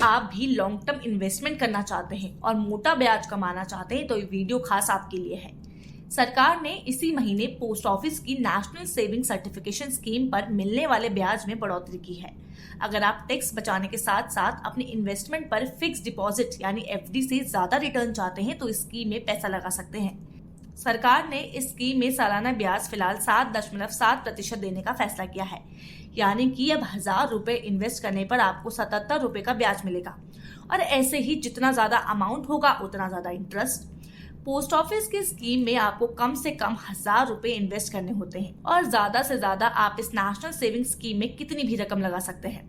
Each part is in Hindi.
आप भी लॉन्ग टर्म इन्वेस्टमेंट करना चाहते हैं और मोटा ब्याज कमाना चाहते हैं तो ये वीडियो खास आपके लिए है। सरकार ने इसी महीने पोस्ट ऑफिस की नेशनल सेविंग सर्टिफिकेशन स्कीम पर मिलने वाले ब्याज में बढ़ोतरी की है। अगर आप टैक्स बचाने के साथ साथ अपने इन्वेस्टमेंट पर फिक्स डिपॉजिट यानी एफडी से ज्यादा रिटर्न चाहते हैं तो इस स्कीम में पैसा लगा सकते हैं। सरकार ने इस स्कीम में सालाना ब्याज फिलहाल 7.7% देने का फैसला किया है, यानी कि अब 1000 रुपए इन्वेस्ट करने पर आपको 77 रुपए का ब्याज मिलेगा। और ऐसे ही जितना ज्यादा अमाउंट होगा उतना ज्यादा इंटरेस्ट। पोस्ट ऑफिस की स्कीम में आपको कम से कम 1000 रुपए इन्वेस्ट करने होते हैं और ज्यादा से ज्यादा आप इस नेशनल सेविंग स्कीम में कितनी भी रकम लगा सकते हैं।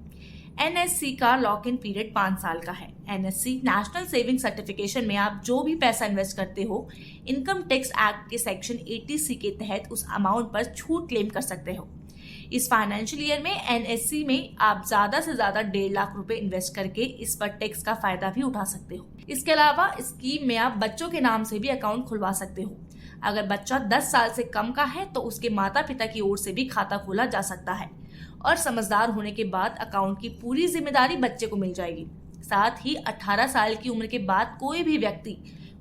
एनएससी का लॉक इन पीरियड 5 साल का है। एनएससी नेशनल सेविंग सर्टिफिकेशन में आप जो भी पैसा इन्वेस्ट करते हो, इनकम टैक्स एक्ट के सेक्शन 80C के तहत उस अमाउंट पर छूट क्लेम कर सकते हो। इस फाइनेंशियल ईयर में एनएससी में आप ज्यादा से ज्यादा 1.5 लाख रुपए इन्वेस्ट करके इस पर टैक्स का फायदा भी उठा सकते हो। इसके अलावा स्कीम में आप बच्चों के नाम से भी अकाउंट खुलवा सकते हो। अगर बच्चा 10 साल से कम का है तो उसके माता पिता की ओर से भी खाता खोला जा सकता है और समझदार होने के बाद अकाउंट की पूरी जिम्मेदारी बच्चे को मिल जाएगी। साथ ही 18 साल की उम्र के बाद कोई भी व्यक्ति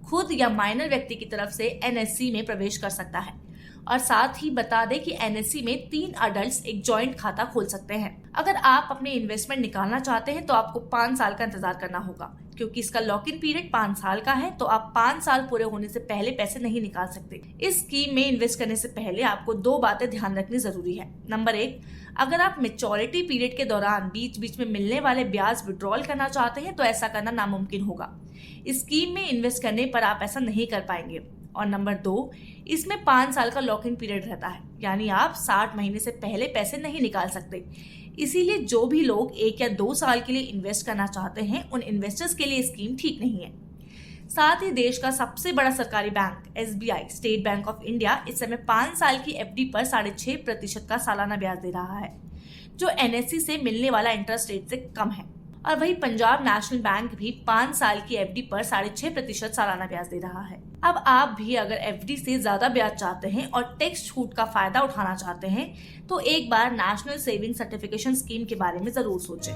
खुद या माइनर व्यक्ति की तरफ से एनएससी में प्रवेश कर सकता है। और साथ ही बता दें कि एनएससी में 3 अडल्ट एक जॉइंट खाता खोल सकते हैं। अगर आप अपने इन्वेस्टमेंट निकालना चाहते हैं तो आपको 5 साल का इंतजार करना होगा, क्योंकि इसका लॉक इन पीरियड 5 साल का है, तो आप 5 साल पूरे होने से पहले पैसे नहीं निकाल सकते। इस स्कीम में इन्वेस्ट करने से पहले आपको 2 बातें ध्यान रखनी जरूरी है। नंबर 1, अगर आप मेच्योरिटी पीरियड के दौरान बीच बीच में मिलने वाले ब्याज विड्रॉल करना चाहते हैं तो ऐसा करना नामुमकिन होगा। इस स्कीम में इन्वेस्ट करने पर आप ऐसा नहीं कर पाएंगे। और नंबर 2, इसमें 5 साल का लॉक इन पीरियड रहता है, यानी आप 60 महीने से पहले पैसे नहीं निकाल सकते। इसीलिए जो भी लोग 1 या 2 साल के लिए इन्वेस्ट करना चाहते हैं उन इन्वेस्टर्स के लिए स्कीम ठीक नहीं है। साथ ही देश का सबसे बड़ा सरकारी bank SBI state bank of India इस समय 5 साल की एफडी पर 6.5% का सालाना ब्याज दे रहा है, जो एनएससी से मिलने वाला इंटरेस्ट रेट से कम है। और वही पंजाब नेशनल बैंक भी 5 साल की एफडी पर 6.5% सालाना ब्याज दे रहा है। अब आप भी अगर एफडी से ज्यादा ब्याज चाहते हैं और टैक्स छूट का फायदा उठाना चाहते हैं तो एक बार नेशनल सेविंग सर्टिफिकेशन स्कीम के बारे में जरूर सोचें।